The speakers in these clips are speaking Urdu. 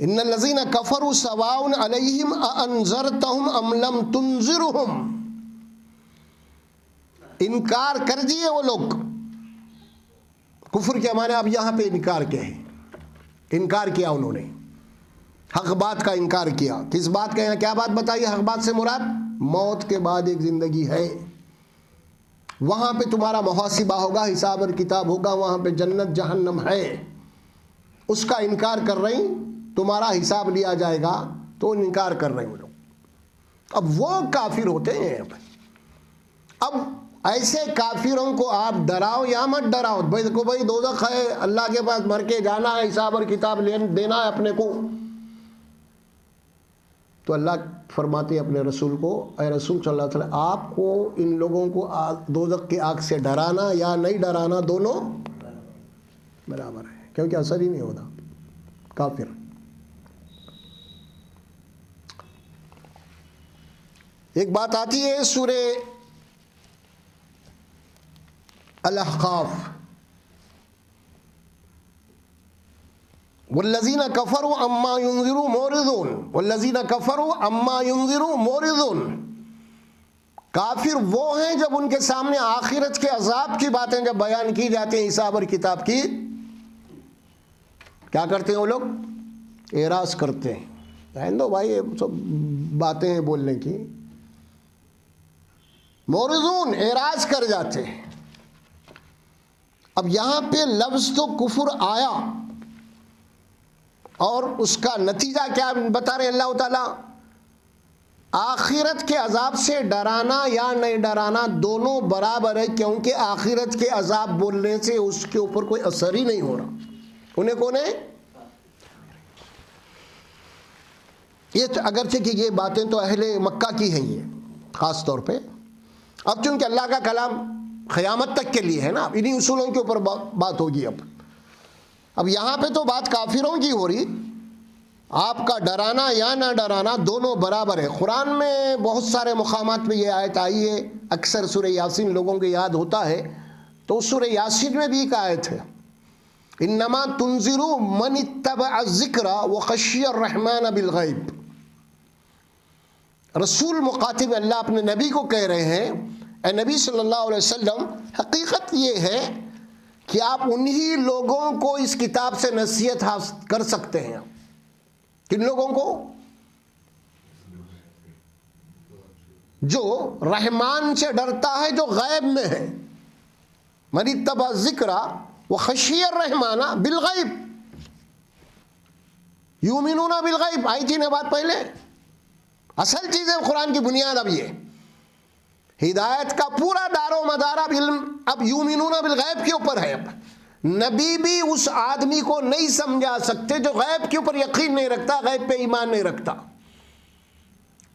ان الذین کفروا سواء علیہم اانذرتہم ام لم تنذرہم، انکار کر دیے وہ لوگ. کفر کے معنی اب یہاں پہ انکار کے ہیں، انکار کیا انہوں نے، حق بات کا انکار کیا. کس بات کا؟ کیا بات بتائیے؟ حق بات سے مراد موت کے بعد ایک زندگی ہے، وہاں پہ تمہارا محاسبہ ہوگا، حساب اور کتاب ہوگا، وہاں پہ جنت جہنم ہے، اس کا انکار کر رہی، تمہارا حساب لیا جائے گا، تو انکار کر رہے ہیں وہ لوگ. اب وہ کافر ہوتے ہیں. اب ایسے کافروں کو آپ ڈراؤ یا مت ڈراؤ، بھائی دوزخ ہے، اللہ کے پاس مر کے جانا ہے، حساب اور کتاب دینا ہے اپنے کو، تو اللہ فرماتے ہیں اپنے رسول کو، اے رسول صلی اللہ علیہ وسلم، آپ کو ان لوگوں کو دوزخ کی آگ سے ڈرانا یا نہیں ڈرانا دونوں برابر ہے، کیونکہ اثر ہی نہیں ہوتا. کافر. ایک بات آتی ہے سورہ الاحقاف، والذین کفروا عما ینذروا معرضون، والذین کفروا عما ینذروا معرضون. کافر وہ ہیں جب ان کے سامنے آخرت کے عذاب کی باتیں جب بیان کی جاتی ہیں، حساب اور کتاب کی، کیا کرتے ہیں وہ لوگ؟ اعراض کرتے ہیں. رہنے دو بھائی یہ سب باتیں ہیں بولنے کی. معرضون، اعراض کر جاتے ہیں. اب یہاں پہ لفظ تو کفر آیا، اور اس کا نتیجہ کیا بتا رہے اللہ تعالیٰ؟ آخرت کے عذاب سے ڈرانا یا نہیں ڈرانا دونوں برابر ہے، کیونکہ آخرت کے عذاب بولنے سے اس کے اوپر کوئی اثر ہی نہیں ہو رہا. انہیں کون ہے؟ یہ اگرچہ کہ یہ باتیں تو اہل مکہ کی ہیں یہ خاص طور پہ. اب چونکہ اللہ کا کلام قیامت تک کے لیے ہے نا، انہی اصولوں کے اوپر بات ہوگی. اب یہاں پہ تو بات کافروں کی ہو رہی. آپ کا ڈرانا یا نہ ڈرانا دونوں برابر ہے. قرآن میں بہت سارے مقامات میں یہ آیت آئی ہے، اکثر سورہ یاسین لوگوں کو یاد ہوتا ہے، تو سورہ یاسین میں بھی ایک آیت ہے، انما تنذر من اتبع الذکر وخشی الرحمن بالغیب. رسول مخاطب اللہ اپنے نبی کو کہہ رہے ہیں، اے نبی صلی اللہ علیہ وسلم، حقیقت یہ ہے کہ آپ انہی لوگوں کو اس کتاب سے نصیحت حاصل کر سکتے ہیں. کن لوگوں کو؟ جو رحمان سے ڈرتا ہے، جو غیب میں ہے. من اتبع الذکر وخشی الرحمن بالغیب یؤمنون بالغیب. آئی تھی نا بات پہلے. اصل چیز ہے قرآن کی بنیاد. اب یہ ہدایت کا پورا دار و مدار اب یؤمنون بالغیب کے اوپر ہے. اب نبی بھی اس آدمی کو نہیں سمجھا سکتے جو غیب کے اوپر یقین نہیں رکھتا، غیب پہ ایمان نہیں رکھتا.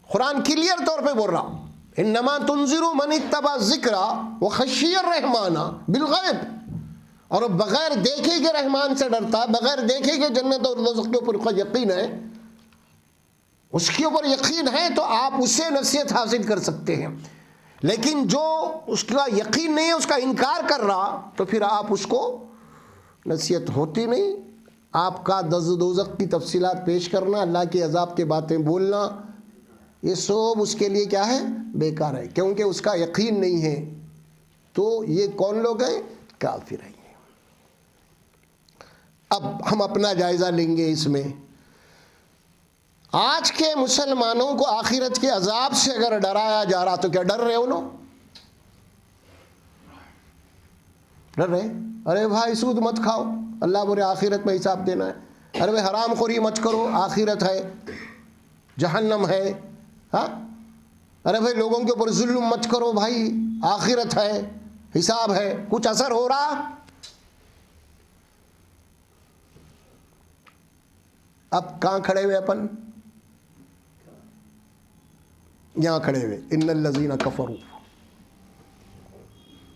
قرآن کلیئر طور پہ بول رہا، انما تنذر من اتبع الذکر وخشی الرحمن بالغیب. اور بغیر دیکھے کہ رحمان سے ڈرتا ہے، بغیر دیکھے کہ جنت اور دوزخ کے اوپر کا یقین ہے، اس کے اوپر یقین ہے تو آپ اسے نصیحت حاصل کر سکتے ہیں. لیکن جو اس کا یقین نہیں ہے، اس کا انکار کر رہا، تو پھر آپ اس کو نصیحت ہوتی نہیں. آپ کا دوزخ کی تفصیلات پیش کرنا، اللہ کے عذاب کے باتیں بولنا، یہ سب اس کے لیے کیا ہے؟ بیکار ہے، کیونکہ اس کا یقین نہیں ہے. تو یہ کون لوگ ہیں؟ کافر ہیں. اب ہم اپنا جائزہ لیں گے اس میں. آج کے مسلمانوں کو آخرت کے عذاب سے اگر ڈرایا جا رہا تو کیا ڈر رہے ہو؟ ڈر رہے؟ ارے بھائی سود مت کھاؤ، اللہ بولے آخرت میں حساب دینا ہے. ارے بھائی حرام خوری مت کرو، آخرت ہے، جہنم ہے. ہاں، ارے بھائی لوگوں کے اوپر ظلم مت کرو بھائی، آخرت ہے، حساب ہے. کچھ اثر ہو رہا؟ اب کہاں کھڑے ہوئے اپن؟ یہاں کھڑے ہوئے. ان الذین کفروا،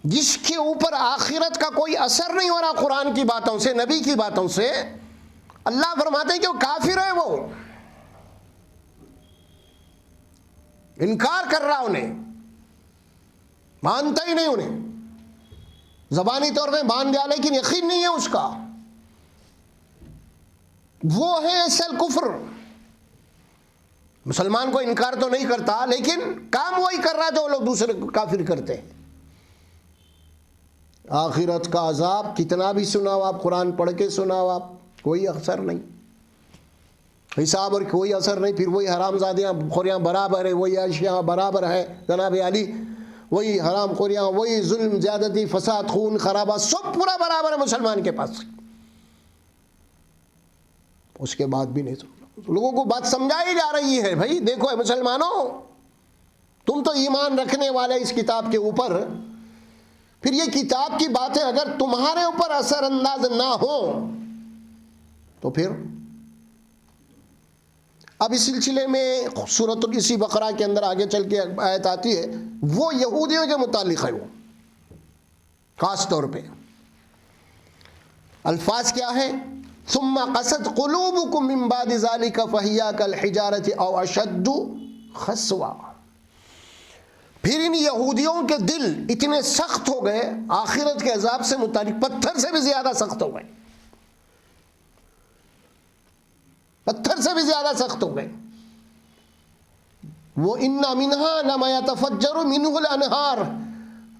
جس کے اوپر آخرت کا کوئی اثر نہیں ہو رہا قرآن کی باتوں سے، نبی کی باتوں سے، اللہ فرماتے ہیں کہ وہ کافر ہے، وہ انکار کر رہا، انہیں مانتا ہی نہیں. انہیں زبانی طور پہ مان لیا لیکن یقین نہیں ہے اس کا. وہ ہے اصل کفر. مسلمان کو انکار تو نہیں کرتا لیکن کام وہی کر رہا جو لوگ دوسرے کافر کرتے ہیں. آخرت کا عذاب کتنا بھی سناؤ آپ, قرآن پڑھ کے سناؤ آپ, کوئی اثر نہیں, حساب اور کوئی اثر نہیں. پھر وہی حرام زادیاں خوریاں برابر ہے, وہی اشیاء برابر ہے جناب علی, وہی حرام خوریاں, وہی ظلم زیادتی فساد خون خرابہ سب پورا برابر ہے مسلمان کے پاس. اس کے بعد بھی نہیں لوگوں کو بات سمجھائی جا رہی ہے, بھائی دیکھو اے مسلمانوں, تم تو ایمان رکھنے والے اس کتاب کے اوپر, پھر یہ کتاب کی باتیں اگر تمہارے اوپر اثر انداز نہ ہو تو پھر اب اس سلسلے میں سورۃ اسی بقرہ کے اندر آگے چل کے آیت آتی ہے, وہ یہودیوں کے متعلق ہے. وہ خاص طور پہ الفاظ کیا ہے, ثم قست قلوبکم من بعد ذلک فہی کالحجارۃ او اشد قسوۃ. پھر ان یہودیوں کے دل اتنے سخت ہو گئے آخرت کے عذاب سے متعلق, پتھر سے بھی زیادہ سخت ہو گئے, پتھر سے بھی زیادہ سخت ہو گئے. وہ ان منہا لما یتفجر منہ الانہار,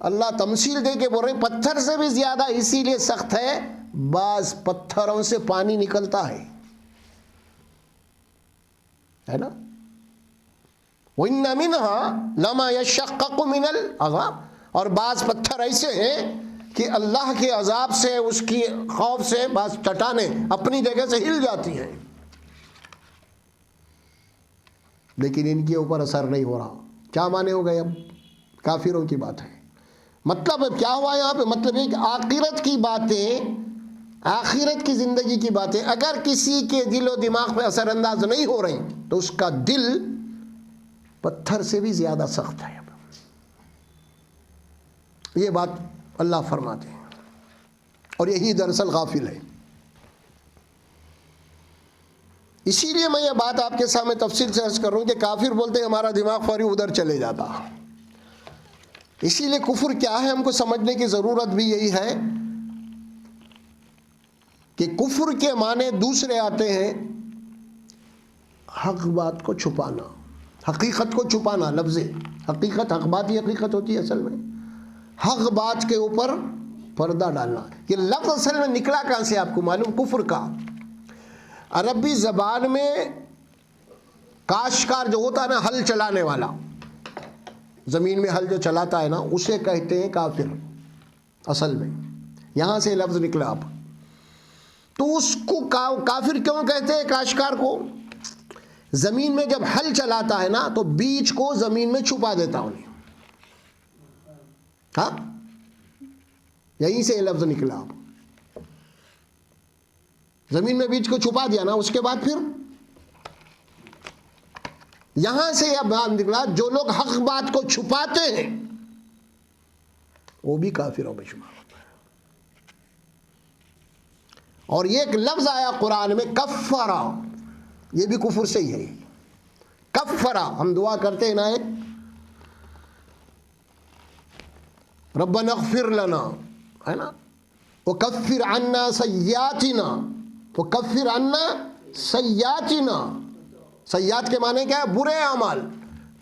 اللہ تمثیل دے کے بول رہے پتھر سے بھی زیادہ اسی لیے سخت ہے, بعض پتھروں سے پانی نکلتا ہے نا. وَإِنَّ مِنْهَا لَمَا يَشَّقَّقُ مِنَ الْعَذَابِ, اور بعض پتھر ایسے ہیں کہ اللہ کے عذاب سے, اس کی خوف سے بعض چٹانیں اپنی جگہ سے ہل جاتی ہیں, لیکن ان کے اوپر اثر نہیں ہو رہا. کیا مانے ہو گئے؟ اب کافروں کی بات ہے. مطلب کیا ہوا یہاں پہ؟ مطلب یہ کہ آخرت کی باتیں, آخرت کی زندگی کی باتیں اگر کسی کے دل و دماغ پہ اثر انداز نہیں ہو رہی تو اس کا دل پتھر سے بھی زیادہ سخت ہے. یہ بات اللہ فرماتے ہیں, اور یہی دراصل غافل ہے. اسی لیے میں یہ بات آپ کے سامنے تفصیل سے عرض کر رہا ہوں کہ کافر بولتے ہیں ہمارا دماغ فوری ادھر چلے جاتا. اسی لیے کفر کیا ہے ہم کو سمجھنے کی ضرورت بھی یہی ہے کہ کفر کے معنی دوسرے آتے ہیں, حق بات کو چھپانا, حقیقت کو چھپانا. لفظ حقیقت, حق بات ہی حقیقت ہوتی ہے اصل میں, حق بات کے اوپر پردہ ڈالنا. یہ لفظ اصل میں نکلا کہاں سے آپ کو معلوم؟ کفر کا. عربی زبان میں کاشتکار جو ہوتا ہے نا, ہل چلانے والا, زمین میں ہل جو چلاتا ہے نا, اسے کہتے ہیں کافر اصل میں. یہاں سے لفظ نکلا. اب تو اس کو کافر کیوں کہتے ہیں کاشتکار کو؟ زمین میں جب ہل چلاتا ہے نا تو بیج کو زمین میں چھپا دیتا انہیں. ہاں, یہیں سے یہ لفظ نکلا. زمین میں بیج کو چھپا دیا نا, اس کے بعد پھر یہاں سے یہ بات نکلا, جو لوگ حق بات کو چھپاتے ہیں وہ بھی کافروں میں شمار ہوتا ہے. اور یہ ایک لفظ آیا قرآن میں کفرا, یہ بھی کفر سے ہی ہے. کفرا, ہم دعا کرتے ہیں نا, ربنا اغفر لنا, ہے نا, وکفر عنا سیئاتنا, وکفر عنا سیئاتنا. سیئات کے معنی کیا ہے؟ برے اعمال.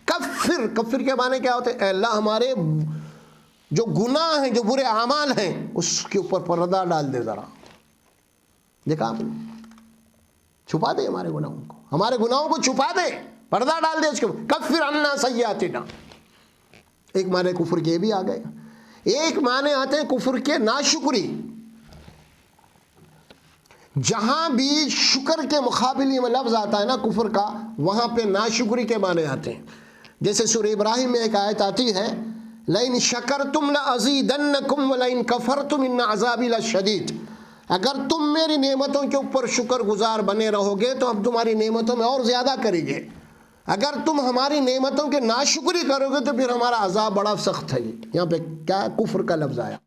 کفر, کفر کے معنی کیا ہوتے ہیں؟ اے اللہ ہمارے جو گناہ ہیں, جو برے اعمال ہیں, اس کے اوپر پردہ ڈال دے ذرا. دیکھا آپ نے, چھپا دے ہمارے گناہوں کو, ہمارے گناہوں کو چھپا دے, پردہ ڈال دے اس کے اوپر. کفر عنا سیئاتنا. ایک معنی کفر کے بھی آ گئے. ایک معنی آتے ہیں کفر کے ناشکری. جہاں بھی شکر کے مقابلے میں لفظ آتا ہے نا کفر کا, وہاں پہ ناشکری کے معنی آتے ہیں. جیسے سورہ ابراہیم میں ایک آیت آتی ہے, لئن شکرتم لازیدنکم ولئن کفرتم ان عذابی لشدید. اگر تم میری نعمتوں کے اوپر شکر گزار بنے رہو گے تو ہم تمہاری نعمتوں میں اور زیادہ کریں گے. اگر تم ہماری نعمتوں کے ناشکری کرو گے تو پھر ہمارا عذاب بڑا سخت ہے. یہاں پہ کیا کفر کا لفظ آیا.